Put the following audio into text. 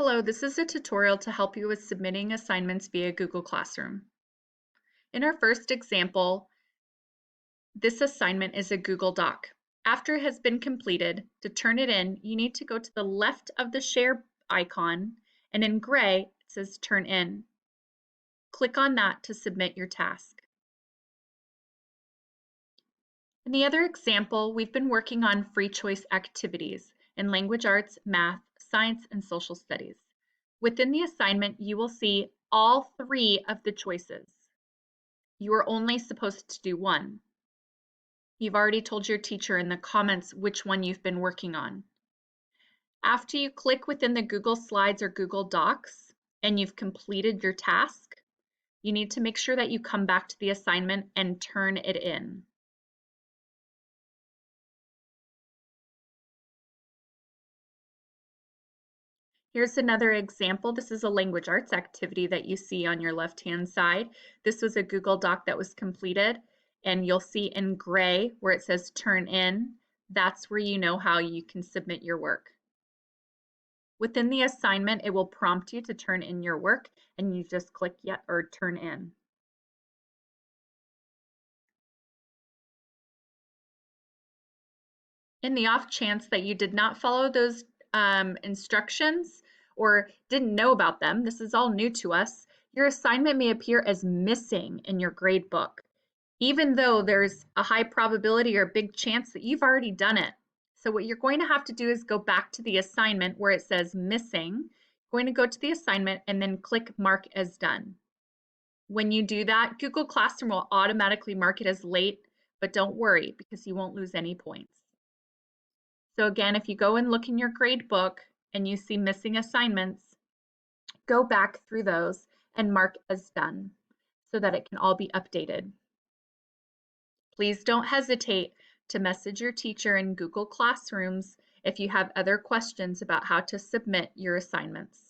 Hello, this is a tutorial to help you with submitting assignments via Google Classroom. In our first example, this assignment is a Google Doc. After it has been completed, to turn it in, you need to go to the left of the share icon, and in gray, it says Turn In. Click on that to submit your task. In the other example, we've been working on free choice activities in language arts, math, science, and social studies. Within the assignment, you will see all three of the choices. You are only supposed to do one. You've already told your teacher in the comments which one you've been working on. After you click within the Google Slides or Google Docs and you've completed your task, you need to make sure that you come back to the assignment and turn it in. Here's another example. This is a language arts activity that you see on your left-hand side. This was a Google Doc that was completed, and you'll see in gray where it says turn in. That's where you know how you can submit your work. Within the assignment, it will prompt you to turn in your work, and you just click Yet or Turn In. In the off chance that you did not follow those instructions or didn't know about them, this is all new to us, your assignment may appear as missing in your grade book, even though there's a high probability or a big chance that you've already done it. So what you're going to have to do is go back to the assignment where it says missing. You're going to go to the assignment and then click Mark as Done. When you do that, Google Classroom will automatically mark it as late, but don't worry because you won't lose any points. So again, if you go and look in your grade book and you see missing assignments, go back through those and mark as done so that it can all be updated. Please don't hesitate to message your teacher in Google Classrooms if you have other questions about how to submit your assignments.